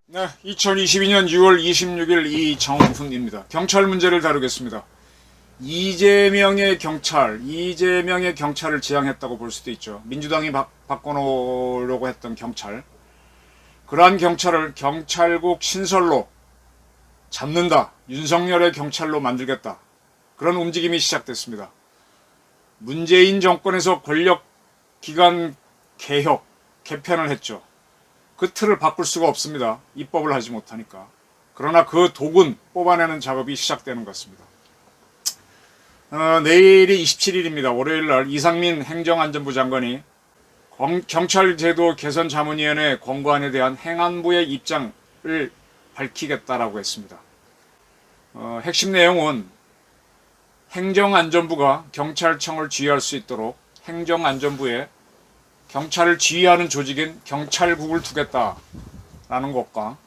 네, 2022년 6월 26일 이정훈입니다. 경찰 문제를 다루겠습니다. 이재명의 경찰을 지향했다고 볼 수도 있죠. 민주당이 바꿔놓으려고 했던 경찰. 그러한 경찰을 경찰국 신설로 잡는다. 윤석열의 경찰로 만들겠다. 그런 움직임이 시작됐습니다. 문재인 정권에서 권력기관 개혁, 개편을 했죠. 그 틀을 바꿀 수가 없습니다. 입법을 하지 못하니까. 그러나 그 독은 뽑아내는 작업이 시작되는 것 같습니다. 내일이 27일입니다. 월요일날 이상민 행정안전부 장관이 경찰제도 개선자문위원회 권고안에 대한 행안부의 입장을 밝히겠다라고 했습니다. 핵심 내용은 행정안전부가 경찰청을 지휘할 수 있도록 행정안전부에 경찰을 지휘하는 조직인 경찰국을 두겠다라는 것과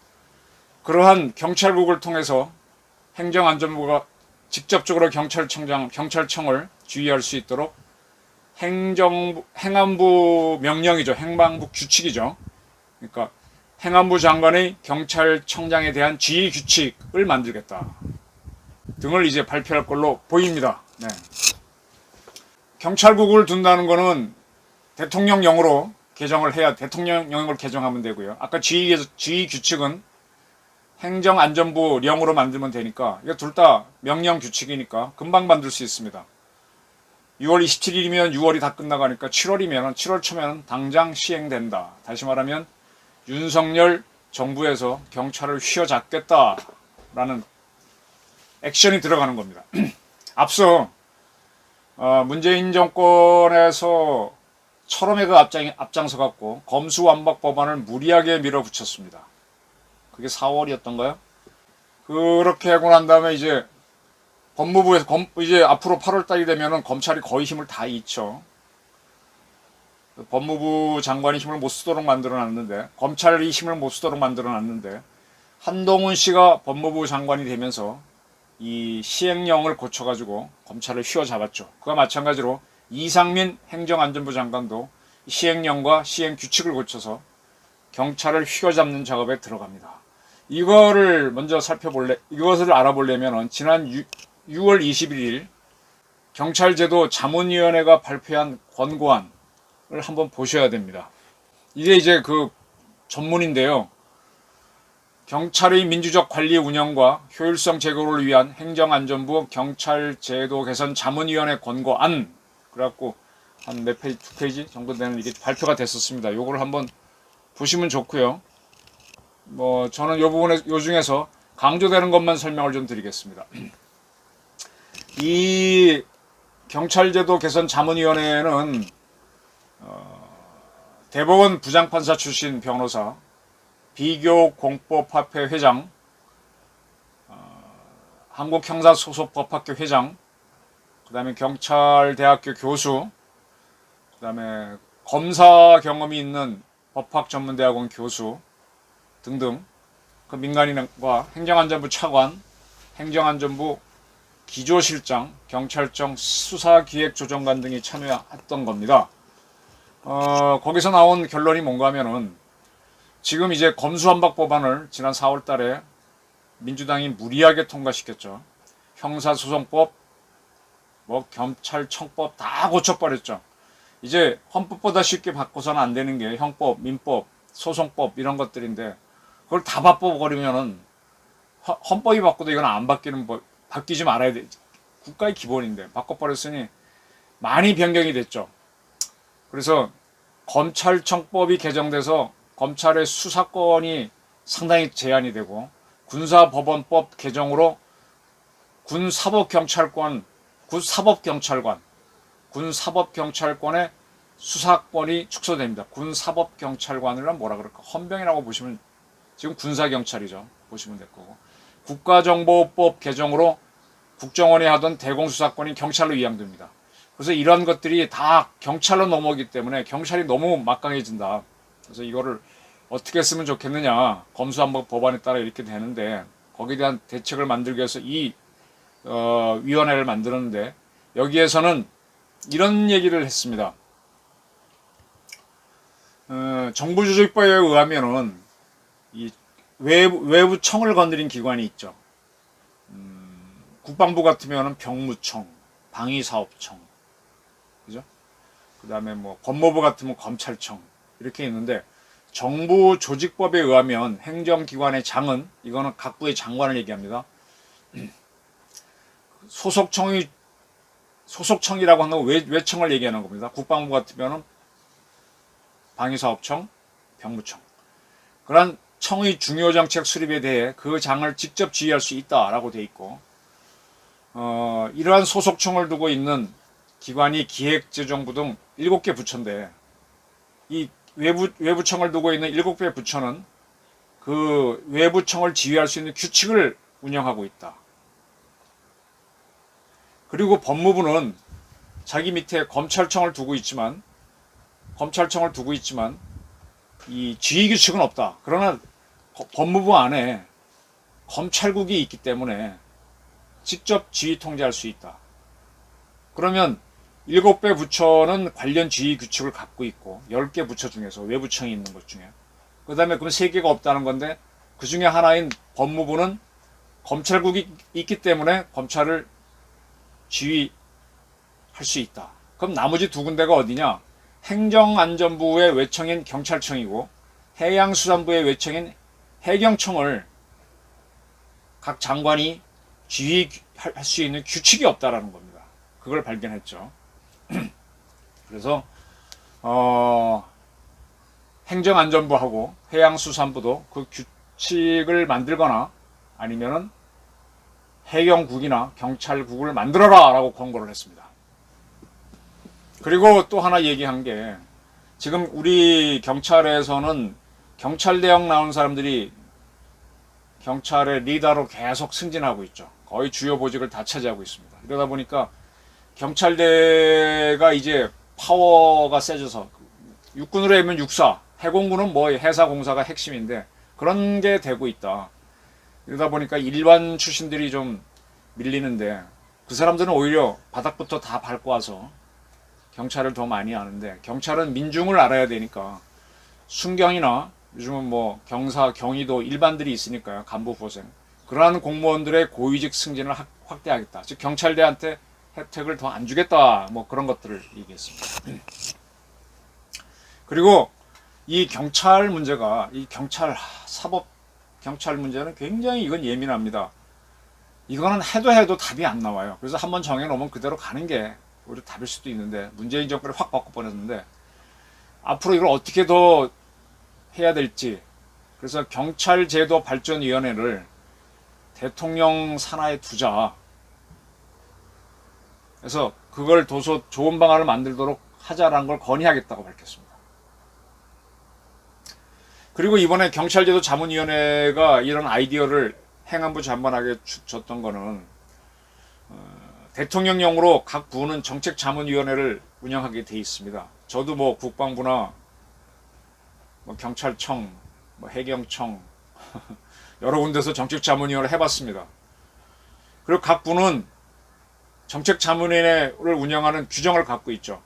그러한 경찰국을 통해서 행정안전부가 직접적으로 경찰청을 지휘할 수 있도록 행안부 명령이죠. 행안부 규칙이죠. 그러니까 행안부 장관의 경찰청장에 대한 지휘 규칙을 만들겠다 등을 이제 발표할 걸로 보입니다. 네. 경찰국을 둔다는 것은 대통령령으로 대통령령으로 개정하면 되고요. 아까 지휘 규칙은 행정안전부령으로 만들면 되니까 이거 둘 다 명령 규칙이니까 금방 만들 수 있습니다. 6월 27일이면 6월이 다 끝나가니까 7월 초면 당장 시행된다. 다시 말하면 윤석열 정부에서 경찰을 휘어잡겠다라는 액션이 들어가는 겁니다. 앞서 문재인 정권에서 철험의 그 앞장서 갖고 검수완박 법안을 무리하게 밀어붙였습니다. 그게 4월이었던가요? 그렇게 하고 난 다음에 이제 법무부에서 이제 앞으로 8월 달이 되면은 검찰이 거의 힘을 다 잃죠. 법무부 장관이 힘을 못 쓰도록 만들어놨는데, 검찰이 힘을 못 쓰도록 만들어놨는데, 한동훈 씨가 법무부 장관이 되면서 이 시행령을 고쳐가지고 검찰을 휘어잡았죠. 그와 마찬가지로 이상민 행정안전부 장관도 시행령과 시행규칙을 고쳐서 경찰을 휘어잡는 작업에 들어갑니다. 이것을 알아보려면 지난 6월 21일 경찰제도 자문위원회가 발표한 권고안을 한번 보셔야 됩니다. 이게 이제 그 전문인데요. 경찰의 민주적 관리 운영과 효율성 제고를 위한 행정안전부 경찰제도 개선 자문위원회 권고안. 그래갖고 한 몇 페이지, 2페이지 정도 되는 이게 발표가 됐었습니다. 요거를 한번 보시면 좋고요. 저는 요 중에서 강조되는 것만 설명을 좀 드리겠습니다. 이 경찰제도 개선 자문위원회는 대법원 부장판사 출신 변호사, 비교공법협회 회장, 한국형사소속법학교 회장, 그 다음에 경찰대학교 교수, 그 다음에 검사 경험이 있는 법학전문대학원 교수 등등 그 민간인과 행정안전부 차관, 행정안전부 기조실장, 경찰청 수사기획조정관 등이 참여했던 겁니다. 거기서 나온 결론이 뭔가 하면은 지금 이제 검수완박 법안을 지난 4월 달에 민주당이 무리하게 통과시켰죠. 형사소송법, 경찰청법 다 고쳐버렸죠. 이제 헌법보다 쉽게 바꿔서는 안 되는 게 형법, 민법, 소송법 이런 것들인데 그걸 다 바꿔버리면은 헌법이 바꿔도 이건 안 바뀌는 바뀌지 말아야 돼. 국가의 기본인데 바꿔버렸으니 많이 변경이 됐죠. 그래서 검찰청법이 개정돼서 검찰의 수사권이 상당히 제한이 되고 군사법원법 개정으로 군사법경찰관의 수사권이 축소됩니다. 군사법경찰관을 뭐라 그럴까? 헌병이라고 보시면 지금 군사경찰이죠. 보시면 될 거고. 국가정보법 개정으로 국정원이 하던 대공수사권이 경찰로 이양됩니다. 그래서 이런 것들이 다 경찰로 넘어오기 때문에 경찰이 너무 막강해진다. 그래서 이거를 어떻게 쓰면 좋겠느냐. 검수완박 법안에 따라 이렇게 되는데 거기에 대한 대책을 만들기 위해서 이 위원회를 만드는데 여기에서는 이런 얘기를 했습니다. 정부조직법에 의하면은 이 외부청을 건드린 기관이 있죠. 국방부 같으면은 병무청, 방위사업청, 그죠? 그 다음에 뭐 법무부 같으면 검찰청 이렇게 있는데 정부조직법에 의하면 행정기관의 장은 이거는 각 부의 장관을 얘기합니다. 소속청이라고 하는 건 외청을 얘기하는 겁니다. 국방부 같으면은 방위사업청, 병무청. 그러한 청의 중요 정책 수립에 대해 그 장을 직접 지휘할 수 있다라고 되어 있고, 이러한 소속청을 두고 있는 기관이 기획재정부 등 7개 부처인데, 이 외부청을 두고 있는 7개 부처는 그 외부청을 지휘할 수 있는 규칙을 운영하고 있다. 그리고 법무부는 자기 밑에 검찰청을 두고 있지만 이 지휘 규칙은 없다. 그러나 법무부 안에 검찰국이 있기 때문에 직접 지휘 통제할 수 있다. 그러면 7개 부처는 관련 지휘 규칙을 갖고 있고 10개 부처 중에서 외부청이 있는 것 중에 그 다음에 그럼 3개가 없다는 건데 그 중에 하나인 법무부는 검찰국이 있기 때문에 검찰을 지휘할 수 있다. 그럼 나머지 2군데가 어디냐? 행정안전부의 외청인 경찰청이고 해양수산부의 외청인 해경청을 각 장관이 지휘할 수 있는 규칙이 없다라는 겁니다. 그걸 발견했죠. 그래서 행정안전부하고 해양수산부도 그 규칙을 만들거나 아니면은 해경국이나 경찰국을 만들어라 라고 권고를 했습니다. 그리고 또 하나 얘기한 게 지금 우리 경찰에서는 경찰대학 나온 사람들이 경찰의 리더로 계속 승진하고 있죠. 거의 주요 보직을 다 차지하고 있습니다. 이러다 보니까 경찰대가 이제 파워가 세져서 육군으로 하면 육사, 해공군은 뭐 해사공사가 핵심인데 그런 게 되고 있다. 이러다 보니까 일반 출신들이 좀 밀리는데 그 사람들은 오히려 바닥부터 다 밟고 와서 경찰을 더 많이 아는데 경찰은 민중을 알아야 되니까 순경이나 요즘은 뭐 경사, 경위도 일반들이 있으니까요. 간부 보생. 그러한 공무원들의 고위직 승진을 확대하겠다. 즉 경찰대한테 혜택을 더 안 주겠다. 뭐 그런 것들을 얘기했습니다. 그리고 이 경찰 문제가 이 경찰 사법 경찰 문제는 굉장히 이건 예민합니다. 이거는 해도 답이 안 나와요. 그래서 한번 정해놓으면 그대로 가는 게 오히려 답일 수도 있는데 문재인 정권이 확 바꿔버렸는데 앞으로 이걸 어떻게 더 해야 될지 그래서 경찰제도 발전위원회를 대통령 산하에 두자. 그래서 그걸 둬서 좋은 방안을 만들도록 하자라는 걸 건의하겠다고 밝혔습니다. 그리고 이번에 경찰제도 자문위원회가 이런 아이디어를 행안부 장관에게 줬던 거는 대통령령으로 각 부는 정책자문위원회를 운영하게 돼 있습니다. 저도 뭐 국방부나 뭐 경찰청, 뭐 해경청 여러 군데서 정책자문위원회를 해봤습니다. 그리고 각 부는 정책자문위원회를 운영하는 규정을 갖고 있죠.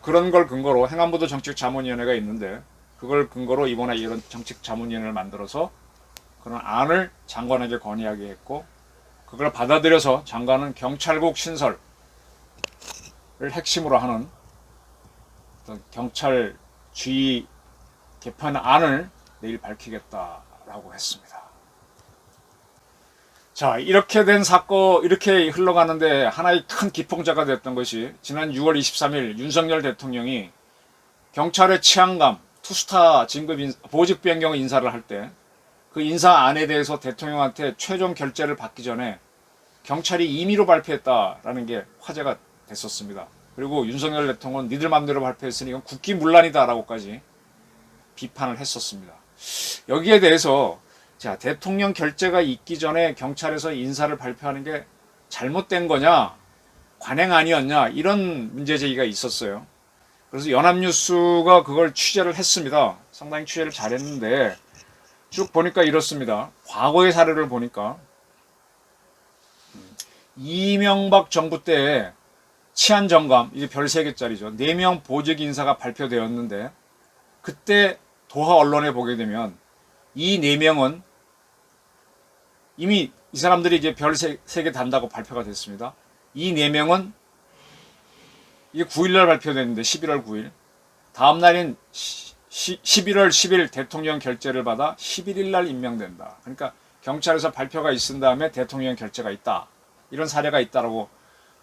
그런 걸 근거로 행안부도 정책자문위원회가 있는데 그걸 근거로 이번에 이런 정책자문위원회를 만들어서 그런 안을 장관에게 건의하게 했고 그걸 받아들여서 장관은 경찰국 신설을 핵심으로 하는 어떤 경찰 지휘 개편 안을 내일 밝히겠다라고 했습니다. 자, 이렇게 된 사건, 이렇게 흘러가는데 하나의 큰 기폭제가 됐던 것이 지난 6월 23일 윤석열 대통령이 경찰의 치안감, 투스타 진급 보직 변경 인사를 할 때 그 인사안에 대해서 대통령한테 최종 결재를 받기 전에 경찰이 임의로 발표했다라는 게 화제가 됐었습니다. 그리고 윤석열 대통령은 니들 맘대로 발표했으니 이건 국기문란이다라고까지 비판을 했었습니다. 여기에 대해서 자, 대통령 결재가 있기 전에 경찰에서 인사를 발표하는 게 잘못된 거냐, 관행 아니었냐 이런 문제 제기가 있었어요. 그래서 연합뉴스가 그걸 취재를 했습니다. 상당히 취재를 잘했는데 쭉 보니까 이렇습니다. 과거의 사례를 보니까 이명박 정부 때에 치안정감, 이게 별 3개짜리죠. 4명 보직 인사가 발표되었는데, 그때 도하 언론에 보게 되면 이 4명은 이미 이 사람들이 이제 별 3개 단다고 발표가 됐습니다. 이 4명은 이게 9일날 발표됐는데 11월 9일 다음날인 11월 10일 대통령 결재를 받아 11일날 임명된다. 그러니까 경찰에서 발표가 있은 다음에 대통령 결재가 있다. 이런 사례가 있다라고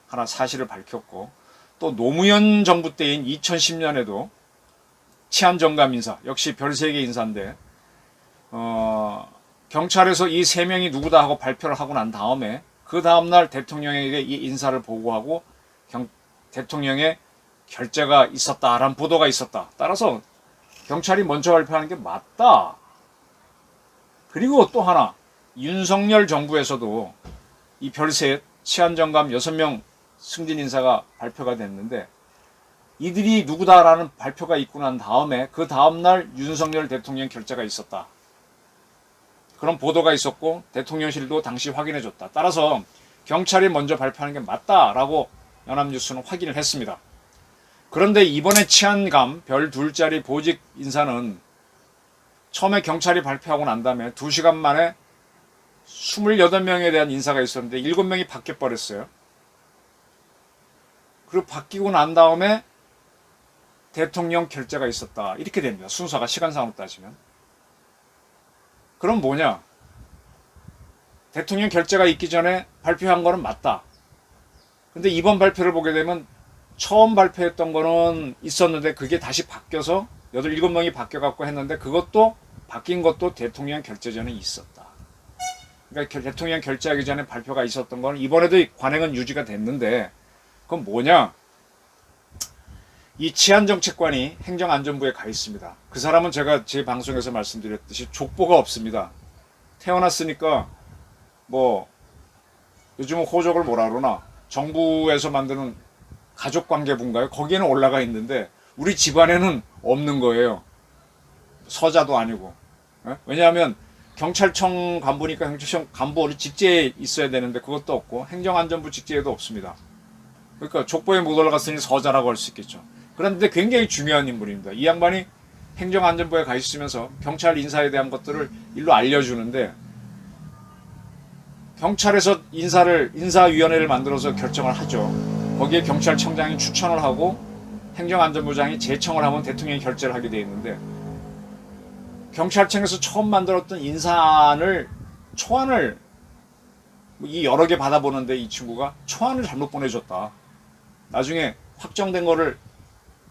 하나 사실을 밝혔고, 또 노무현 정부 때인 2010년에도 치안정감 인사, 역시 별 3개 인사인데 경찰에서 이 3명이 누구다 하고 발표를 하고 난 다음에 그 다음날 대통령에게 이 인사를 보고하고 대통령의 결재가 있었다라는 보도가 있었다. 따라서 경찰이 먼저 발표하는 게 맞다. 그리고 또 하나, 윤석열 정부에서도 이 별셋 치안정감 6명 승진 인사가 발표가 됐는데, 이들이 누구다라는 발표가 있고 난 다음에 그 다음날 윤석열 대통령 결재가 있었다. 그런 보도가 있었고 대통령실도 당시 확인해줬다. 따라서 경찰이 먼저 발표하는 게 맞다라고 연합뉴스는 확인을 했습니다. 그런데 이번에 치안감 별 2짜리 보직 인사는 처음에 경찰이 발표하고 난 다음에 2시간 만에 28명에 대한 인사가 있었는데 7명이 바뀌어버렸어요. 그리고 바뀌고 난 다음에 대통령 결재가 있었다. 이렇게 됩니다. 순서가 시간상으로 따지면. 그럼 뭐냐? 대통령 결재가 있기 전에 발표한 거는 맞다. 근데 이번 발표를 보게 되면 처음 발표했던 거는 있었는데 그게 다시 바뀌어서 7명이 바뀌어갖고 했는데 그것도 바뀐 것도 대통령 결재 전에 있었다. 그러니까 대통령 결재하기 전에 발표가 있었던 거는 이번에도 관행은 유지가 됐는데, 그건 뭐냐? 이 치안정책관이 행정안전부에 가 있습니다. 그 사람은 제가 제 방송에서 말씀드렸듯이 족보가 없습니다. 태어났으니까 뭐 요즘은 호적을 뭐라 그러나 정부에서 만드는 가족관계부인가요? 거기에는 올라가 있는데 우리 집안에는 없는 거예요. 서자도 아니고. 왜냐하면 경찰청 간부니까 경찰청 간부 어디 직제에 있어야 되는데 그것도 없고 행정안전부 직제에도 없습니다. 그러니까 족보에 못 올라갔으니 서자라고 할 수 있겠죠. 그런데 굉장히 중요한 인물입니다. 이 양반이 행정안전부에 가 있으면서 경찰 인사에 대한 것들을 일로 알려주는데, 경찰에서 인사위원회를 만들어서 결정을 하죠. 거기에 경찰청장이 추천을 하고 행정안전부장이 제청을 하면 대통령이 결재를 하게 되어 있는데, 경찰청에서 처음 만들었던 인사안을 초안을 이 여러 개 받아보는데 이 친구가 초안을 잘못 보내줬다. 나중에 확정된 거를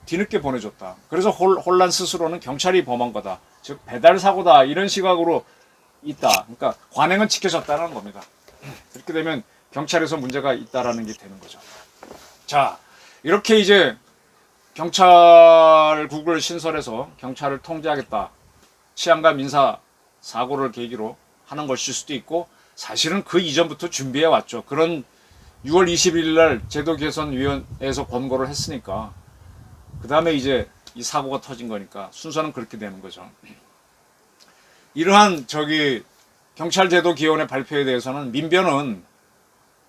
뒤늦게 보내줬다. 그래서 혼란 스스로는 경찰이 범한 거다. 즉 배달 사고다. 이런 시각으로 있다. 그러니까 관행은 지켜졌다는 겁니다. 이렇게 되면 경찰에서 문제가 있다라는 게 되는 거죠. 자, 이렇게 이제 경찰국을 신설해서 경찰을 통제하겠다. 치안감 인사 사고를 계기로 하는 것일 수도 있고, 사실은 그 이전부터 준비해 왔죠. 그런 6월 20일 날 제도 개선위원회에서 권고를 했으니까 그 다음에 이제 이 사고가 터진 거니까 순서는 그렇게 되는 거죠. 이러한 경찰 제도 기원의 발표에 대해서는 민변은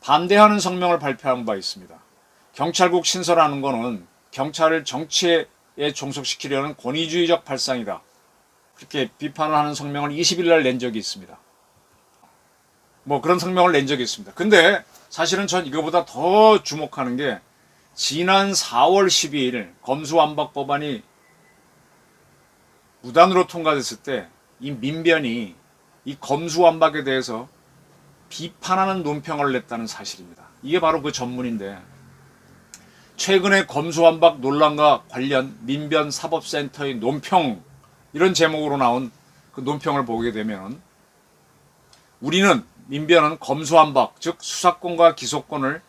반대하는 성명을 발표한 바 있습니다. 경찰국 신설하는 거는 경찰을 정치에 종속시키려는 권위주의적 발상이다. 그렇게 비판을 하는 성명을 20일 날 낸 적이 있습니다. 뭐 그런 성명을 낸 적이 있습니다. 근데 사실은 전 이거보다 더 주목하는 게 지난 4월 12일 검수완박 법안이 무단으로 통과됐을 때 이 민변이 이 검수완박에 대해서 비판하는 논평을 냈다는 사실입니다. 이게 바로 그 전문인데, 최근에 검수완박 논란과 관련 민변 사법센터의 논평, 이런 제목으로 나온 그 논평을 보게 되면, 우리는 민변은 검수완박, 즉 수사권과 기소권을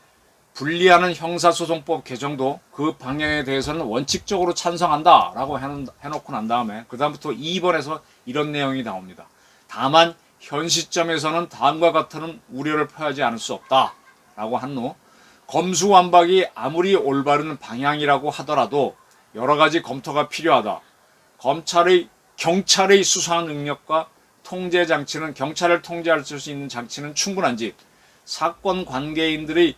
분리하는 형사소송법 개정도 그 방향에 대해서는 원칙적으로 찬성한다 라고 해놓고 난 다음에 그 다음부터 2번에서 이런 내용이 나옵니다. 다만 현 시점에서는 다음과 같은 우려를 표하지 않을 수 없다 라고 한 후, 검수완박이 아무리 올바른 방향이라고 하더라도 여러 가지 검토가 필요하다. 경찰의 수사 능력과 통제 장치는, 경찰을 통제할 수 있는 장치는 충분한지, 사건 관계인들의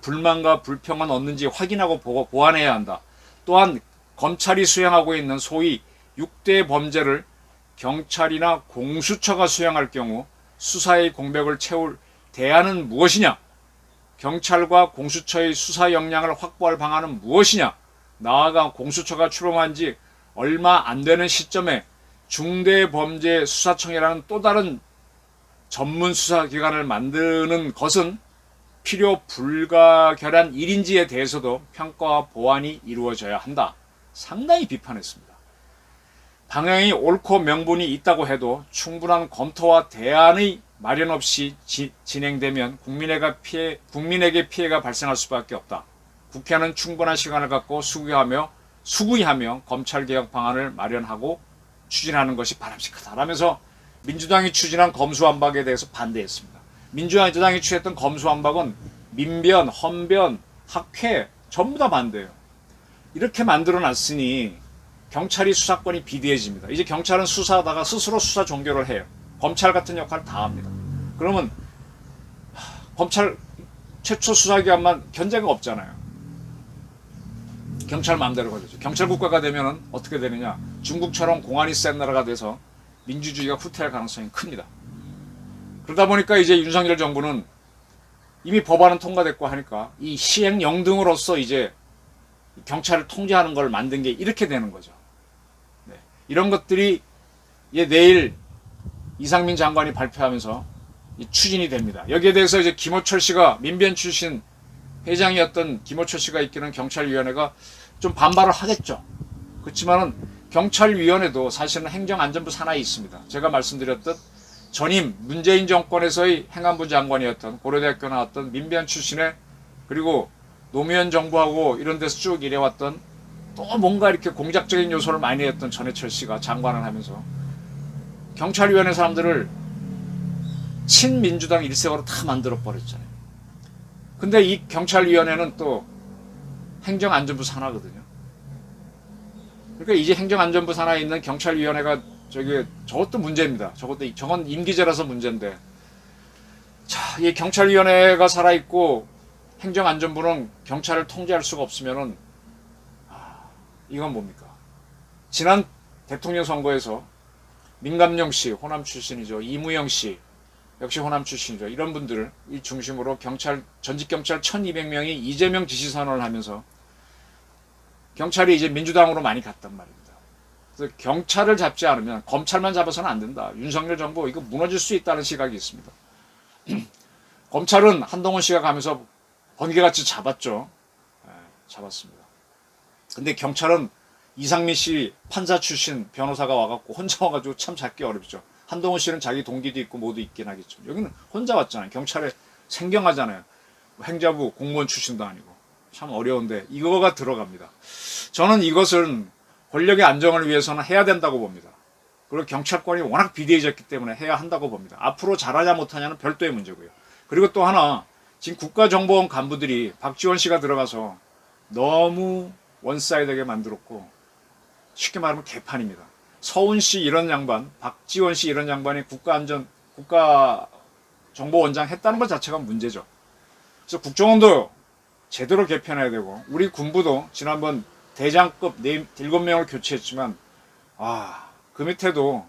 불만과 불평은 없는지 확인하고 보완해야 한다. 또한 검찰이 수행하고 있는 소위 6대 범죄를 경찰이나 공수처가 수행할 경우 수사의 공백을 채울 대안은 무엇이냐? 경찰과 공수처의 수사 역량을 확보할 방안은 무엇이냐? 나아가 공수처가 출범한 지 얼마 안 되는 시점에 중대범죄수사청이라는 또 다른 전문 수사기관을 만드는 것은 필요 불가결한 일인지에 대해서도 평가와 보완이 이루어져야 한다. 상당히 비판했습니다. 방향이 옳고 명분이 있다고 해도 충분한 검토와 대안의 마련 없이 진행되면 국민에게 피해가 발생할 수밖에 없다. 국회는 충분한 시간을 갖고 수구하며 검찰개혁 방안을 마련하고 추진하는 것이 바람직하다. 라면서 민주당이 추진한 검수완박에 대해서 반대했습니다. 민주당이 취했던 검수완박은 민변, 헌변, 학회 전부 다 반대예요. 이렇게 만들어놨으니 경찰이 수사권이 비대해집니다. 이제 경찰은 수사하다가 스스로 수사 종결을 해요. 검찰 같은 역할을 다 합니다. 그러면 검찰 최초 수사기관만 견제가 없잖아요. 경찰 마음대로 걸리죠. 경찰 국가가 되면 어떻게 되느냐? 중국처럼 공안이 센 나라가 돼서 민주주의가 후퇴할 가능성이 큽니다. 그러다 보니까 이제 윤석열 정부는 이미 법안은 통과됐고 하니까 이 시행 영등으로서 이제 경찰을 통제하는 걸 만든 게 이렇게 되는 거죠. 네. 이런 것들이 이제 내일 이상민 장관이 발표하면서 추진이 됩니다. 여기에 대해서 이제 김호철 씨가 민변 출신 회장이었던 김호철 씨가 이끄는 경찰위원회가 좀 반발을 하겠죠. 그렇지만은 경찰위원회도 사실은 행정안전부 산하에 있습니다. 제가 말씀드렸듯 전임 문재인 정권에서의 행안부 장관이었던 고려대학교 나왔던 민변 출신의 그리고 노무현 정부하고 이런 데서 쭉 일해왔던 또 뭔가 이렇게 공작적인 요소를 많이 했던 전해철 씨가 장관을 하면서 경찰위원회 사람들을 친민주당 일색으로 다 만들어버렸잖아요. 근데 이 경찰위원회는 또 행정안전부 산하거든요. 그러니까 이제 행정안전부 산하에 있는 경찰위원회가 저것도 문제입니다. 저건 임기제라서 문제인데. 자, 이 경찰위원회가 살아있고 행정안전부는 경찰을 통제할 수가 없으면은, 이건 뭡니까? 지난 대통령 선거에서 민감용 씨, 호남 출신이죠. 이무영 씨, 역시 호남 출신이죠. 이런 분들을 이 중심으로 전직경찰 1200명이 이재명 지시선언을 하면서 경찰이 이제 민주당으로 많이 갔단 말입니다. 그래서 경찰을 잡지 않으면 검찰만 잡아서는 안 된다. 윤석열 정부 이거 무너질 수 있다는 시각이 있습니다. 검찰은 한동훈 씨가 가면서 번개같이 잡았죠. 네, 잡았습니다. 근데 경찰은 이상민 씨 판사 출신 변호사가 와갖고 혼자 와가지고 참 잡기 어렵죠. 한동훈 씨는 자기 동기도 있고 모두 있긴 하겠죠. 여기는 혼자 왔잖아요. 경찰에 생경하잖아요. 행자부 공무원 출신도 아니고. 참 어려운데 이거가 들어갑니다. 저는 이것은 권력의 안정을 위해서는 해야 된다고 봅니다. 그리고 경찰권이 워낙 비대해졌기 때문에 해야 한다고 봅니다. 앞으로 잘하냐 못하냐는 별도의 문제고요. 그리고 또 하나 지금 국가정보원 간부들이 박지원 씨가 들어가서 너무 원사이드하게 만들었고 쉽게 말하면 개판입니다. 서훈 씨 이런 양반, 박지원 씨 이런 양반이 국가정보원장 했다는 것 자체가 문제죠. 그래서 국정원도 제대로 개편해야 되고 우리 군부도 지난번 대장급 7명을 교체했지만 그 밑에도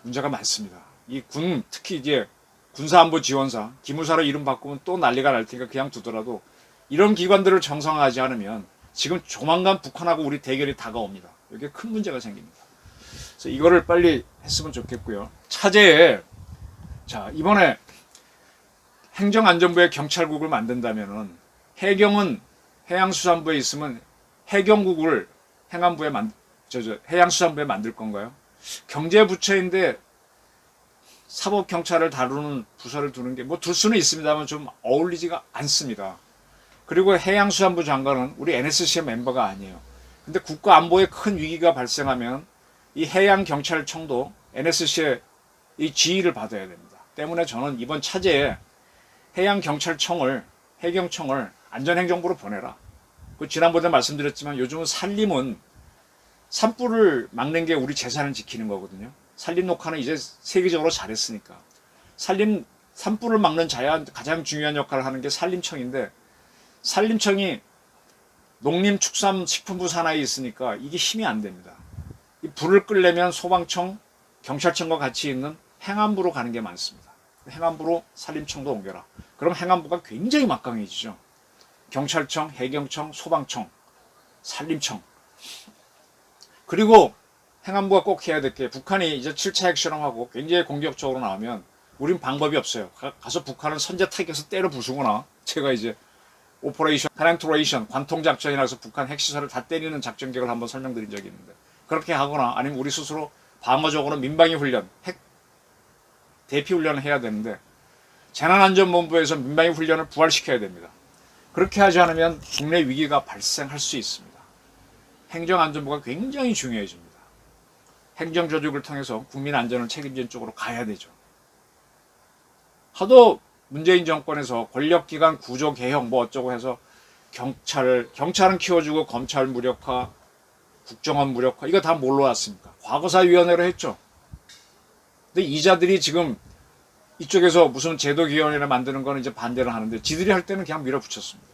문제가 많습니다. 이 군 특히 이제 군사안보지원사 기무사로 이름 바꾸면 또 난리가 날 테니까 그냥 두더라도 이런 기관들을 정상화하지 않으면 지금 조만간 북한하고 우리 대결이 다가옵니다. 여기에 큰 문제가 생깁니다. 그래서 이거를 빨리 했으면 좋겠고요. 차제에 이번에 행정안전부에 경찰국을 만든다면은 해경은 해양수산부에 있으면 해경국을 해양수산부에 만들 건가요? 경제부처인데 사법경찰을 다루는 부서를 두는 게 둘 수는 있습니다만 좀 어울리지가 않습니다. 그리고 해양수산부 장관은 우리 NSC의 멤버가 아니에요. 근데 국가안보에 큰 위기가 발생하면 이 해양경찰청도 NSC의 이 지휘를 받아야 됩니다. 때문에 저는 이번 차제에 해양경찰청을 안전행정부로 보내라. 지난번에 말씀드렸지만 요즘은 산불을 막는 게 우리 재산을 지키는 거거든요. 산림 녹화는 이제 세계적으로 잘했으니까. 산불을 막는 가장 중요한 역할을 하는 게 산림청인데, 산림청이 농림축산식품부 산하에 있으니까 이게 힘이 안 됩니다. 이 불을 끌려면 소방청, 경찰청과 같이 있는 행안부로 가는 게 많습니다. 행안부로 산림청도 옮겨라. 그럼 행안부가 굉장히 막강해지죠. 경찰청, 해경청, 소방청, 산림청. 그리고 행안부가 꼭 해야 될 게, 북한이 이제 7차 핵실험하고 굉장히 공격적으로 나오면 우린 방법이 없어요. 가서 북한을 선제 타격해서 때려 부수거나, 제가 이제 오퍼레이션 페넨트레이션 관통작전이라서 북한 핵시설을 다 때리는 작전 계획을 한번 설명드린 적이 있는데, 그렇게 하거나 아니면 우리 스스로 방어적으로 민방위 훈련, 핵 대피 훈련을 해야 되는데, 재난안전본부에서 민방위 훈련을 부활시켜야 됩니다. 그렇게 하지 않으면 국내 위기가 발생할 수 있습니다. 행정안전부가 굉장히 중요해집니다. 행정조직을 통해서 국민 안전을 책임지는 쪽으로 가야 되죠. 하도 문재인 정권에서 권력기관 구조 개혁 뭐 어쩌고 해서 경찰은 키워주고 검찰 무력화, 국정원 무력화, 이거 다 뭘로 왔습니까? 과거사위원회로 했죠. 근데 이자들이 지금 이쪽에서 무슨 제도기관이나 만드는 거는 이제 반대를 하는데, 지들이 할 때는 그냥 밀어붙였습니다.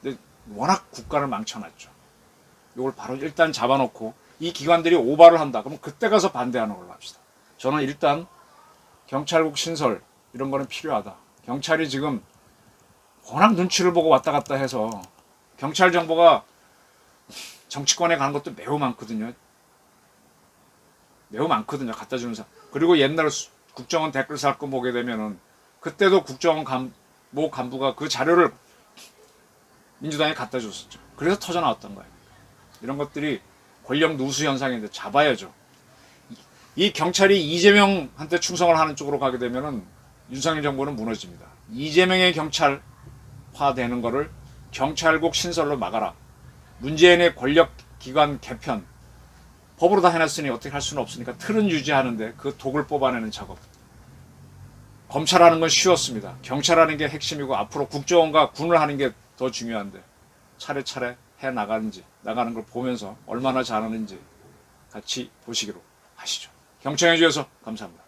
근데 워낙 국가를 망쳐놨죠. 이걸 바로 일단 잡아놓고 이 기관들이 오바를 한다. 그럼 그때 가서 반대하는 걸로 합시다. 저는 일단 경찰국 신설 이런 거는 필요하다. 경찰이 지금 워낙 눈치를 보고 왔다 갔다 해서 경찰 정보가 정치권에 가는 것도 매우 많거든요. 매우 많거든요. 갖다 주는 사람. 그리고 옛날 국정원 댓글 사건 보게 되면은 그때도 국정원 모 간부가 그 자료를 민주당에 갖다 줬었죠. 그래서 터져 나왔던 거예요. 이런 것들이 권력 누수 현상인데 잡아야죠. 이 경찰이 이재명한테 충성을 하는 쪽으로 가게 되면은 윤석열 정부는 무너집니다. 이재명의 경찰화되는 거를 경찰국 신설로 막아라. 문재인의 권력기관 개편, 법으로 다 해놨으니 어떻게 할 수는 없으니까 틀은 유지하는데 그 독을 뽑아내는 작업. 검찰하는 건 쉬웠습니다. 경찰하는 게 핵심이고 앞으로 국정원과 군을 하는 게 더 중요한데, 차례차례 해 나가는 걸 보면서 얼마나 잘하는지 같이 보시기로 하시죠. 경청해 주셔서 감사합니다.